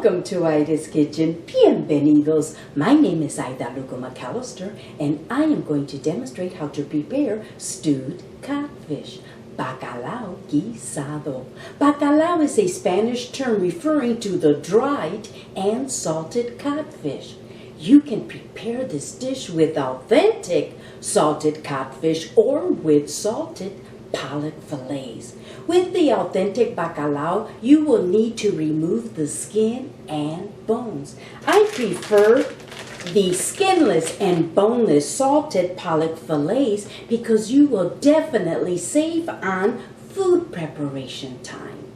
Welcome to Ida's Kitchen. Bienvenidos. My name is Ida Lugo McAllister, and I am going to demonstrate how to prepare stewed codfish, Bacalao Guisado. Bacalao is a Spanish term referring to the dried and salted codfish. You can prepare this dish with authentic salted codfish or with salted pollock fillets. With the authentic bacalao, you will need to remove the skin and bones. I prefer the skinless and boneless salted pollock fillets because you will definitely save on food preparation time.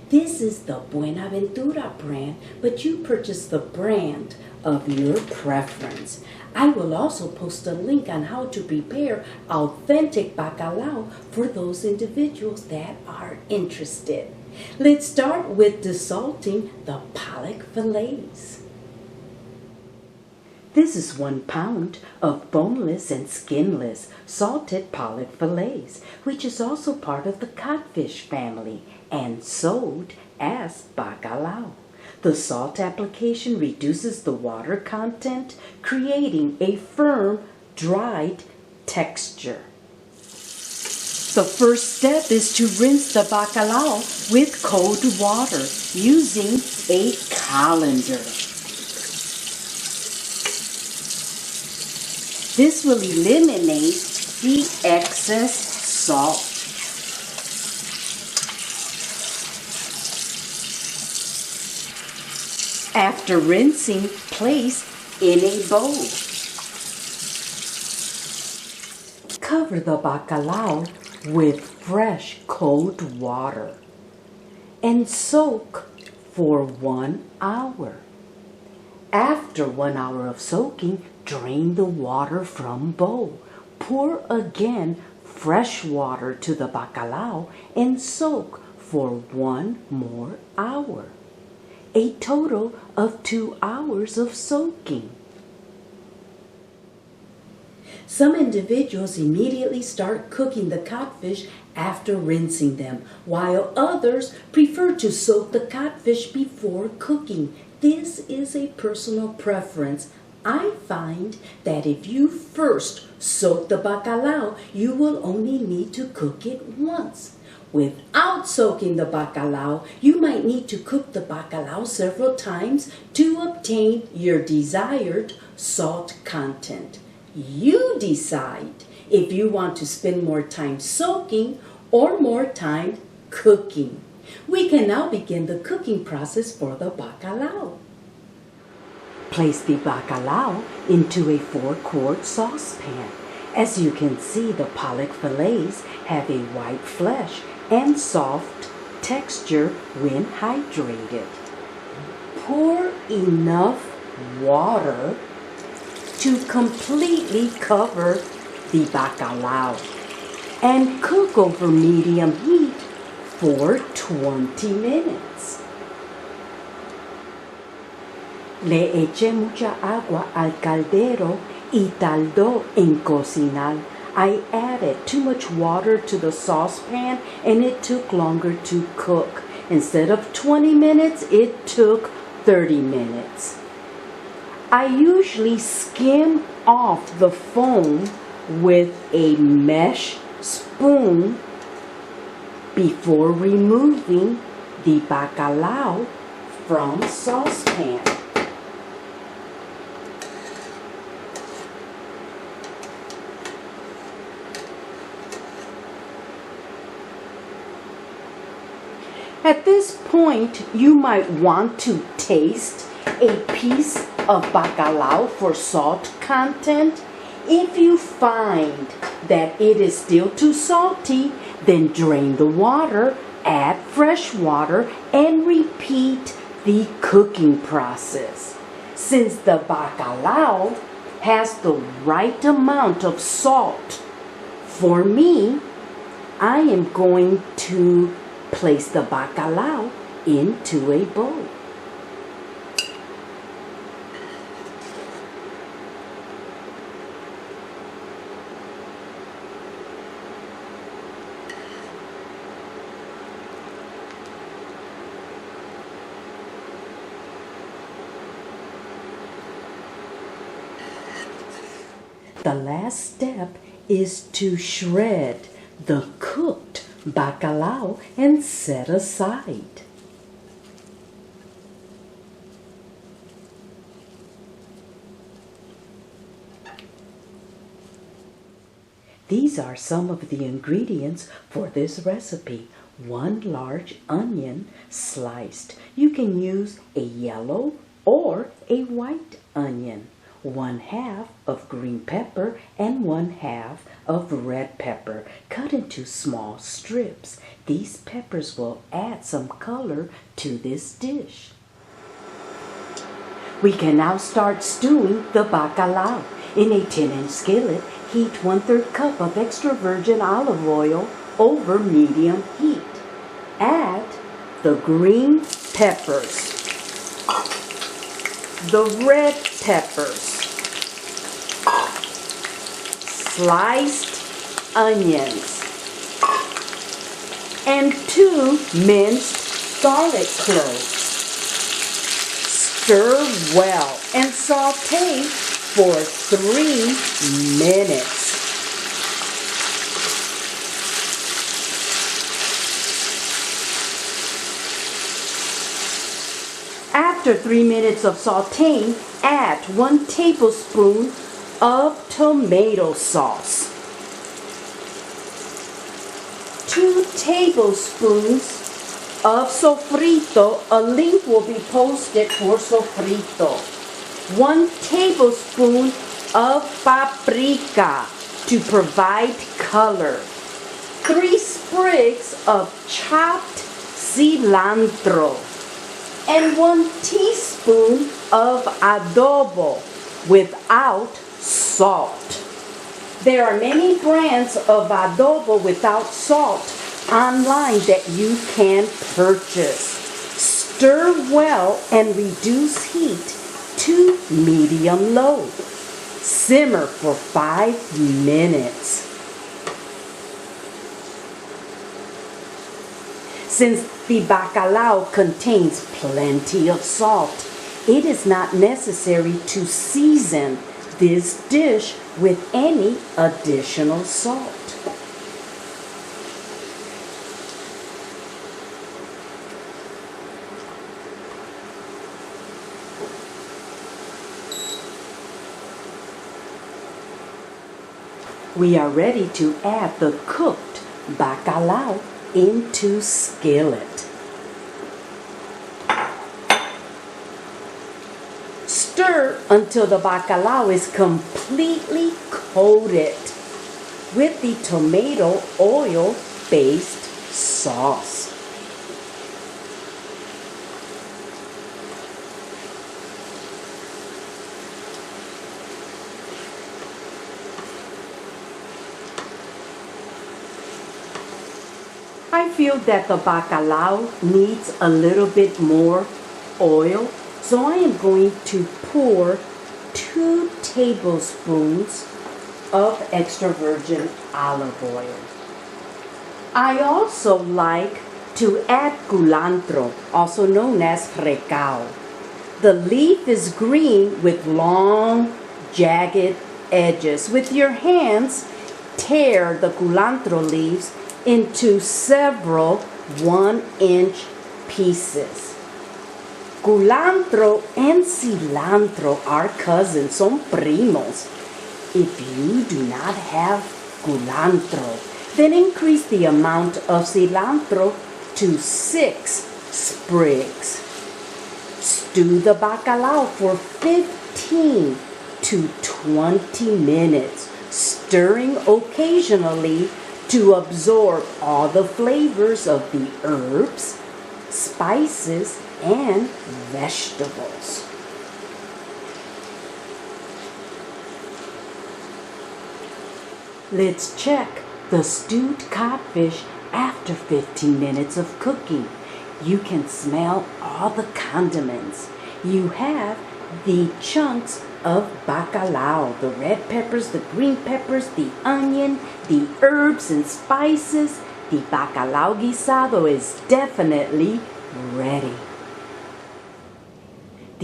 This is the Buenaventura brand, but you purchase the brand of your preference. I will also post a link on how to prepare authentic bacalao for those individuals that are interested. Let's start with desalting the pollock fillets. This is 1 pound of boneless and skinless salted pollock fillets, which is also part of the codfish family and sold as bacalao. The salt application reduces the water content, creating a firm, dried texture. The first step is to rinse the bacalao with cold water using a colander. This will eliminate the excess salt. After rinsing, place in a bowl. Cover the bacalao with fresh cold water and soak for 1 hour. After 1 hour of soaking, drain the water from bowl. Pour again fresh water to the bacalao and soak for 1 more hour. A total of 2 hours of soaking. Some individuals immediately start cooking the codfish after rinsing them, while others prefer to soak the codfish before cooking. This is a personal preference. I find that if you first soak the bacalao, you will only need to cook it once. Without soaking the bacalao, you might need to cook the bacalao several times to obtain your desired salt content. You decide if you want to spend more time soaking or more time cooking. We can now begin the cooking process for the bacalao. Place the bacalao into a 4-quart saucepan. As you can see, the pollock fillets have a white flesh and soft texture when hydrated. Pour enough water to completely cover the bacalao and cook over medium heat for 20 minutes. Le eché mucha agua al caldero y tardó en cocinar. I added too much water to the saucepan and it took longer to cook. Instead of 20 minutes, it took 30 minutes. I usually skim off the foam with a mesh spoon before removing the bacalao from saucepan. At this point, you might want to taste a piece of bacalao for salt content. If you find that it is still too salty, then drain the water, add fresh water, and repeat the cooking process. Since the bacalao has the right amount of salt, for me, I am going to place the bacalao into a bowl. The last step is to shred the cooked bacalao and set aside. These are some of the ingredients for this recipe. 1 large onion sliced. You can use a yellow or a white onion. 1/2 of green pepper and 1/2 of red pepper cut into small strips. These peppers will add some color to this dish. We can now start stewing the bacalao. In a 10-inch skillet, heat 1/3 cup of extra virgin olive oil over medium heat. Add the green peppers, the red peppers, sliced onions, and 2 minced garlic cloves. Stir well and saute for 3 minutes. After 3 minutes of sauteing, add 1 tablespoon of tomato sauce, 2 tablespoons of sofrito. A link will be posted for sofrito. 1 tablespoon of paprika to provide color. 3 sprigs of chopped cilantro. And 1 teaspoon of adobo without salt. There are many brands of adobo without salt online that you can purchase. Stir well and reduce heat to medium-low. Simmer for 5 minutes. Since the bacalao contains plenty of salt, it is not necessary to season this dish with any additional salt. We are ready to add the cooked bacalao into skillet. Stir until the bacalao is completely coated with the tomato oil-based sauce. I feel that the bacalao needs a little bit more oil, so I am going to pour 2 tablespoons of extra virgin olive oil. I also like to add culantro, also known as recao. The leaf is green with long, jagged edges. With your hands, tear the culantro leaves into several 1-inch pieces. Culantro and cilantro are cousins, son primos. If you do not have culantro, then increase the amount of cilantro to 6 sprigs. Stew the bacalao for 15 to 20 minutes, stirring occasionally to absorb all the flavors of the herbs, spices, and vegetables. Let's check the stewed codfish after 15 minutes of cooking. You can smell all the condiments. You have the chunks of bacalao, the red peppers, the green peppers, the onion, the herbs and spices. The Bacalao Guisado is definitely ready.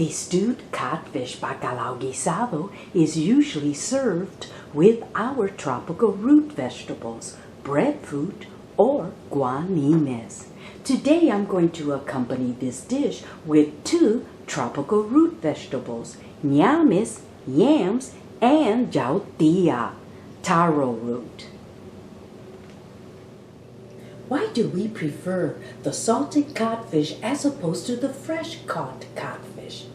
The stewed codfish Bacalao Guisado is usually served with our tropical root vegetables, breadfruit, or guanimes. Today I'm going to accompany this dish with 2 tropical root vegetables, ñames, yams, and yautía, taro root. Why do we prefer the salted codfish as opposed to the fresh caught codfish?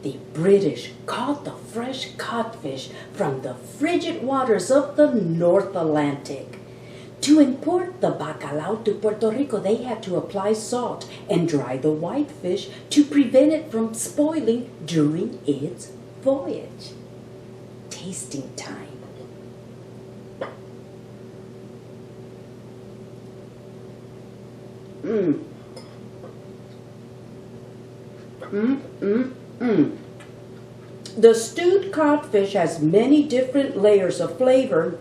The British caught the fresh codfish from the frigid waters of the North Atlantic. To import the bacalao to Puerto Rico, they had to apply salt and dry the white fish to prevent it from spoiling during its voyage. Tasting time. The stewed codfish has many different layers of flavor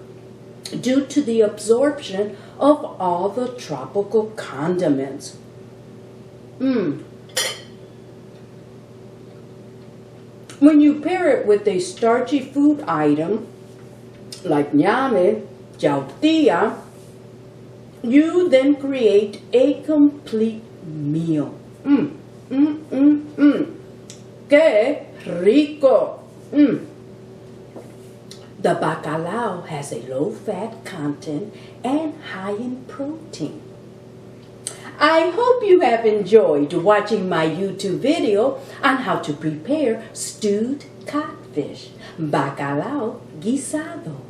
due to the absorption of all the tropical condiments. When you pair it with a starchy food item like ñame, yautía, you then create a complete meal. ¡Qué rico! The bacalao has a low fat content and high in protein. I hope you have enjoyed watching my YouTube video on how to prepare stewed codfish, Bacalao Guisado.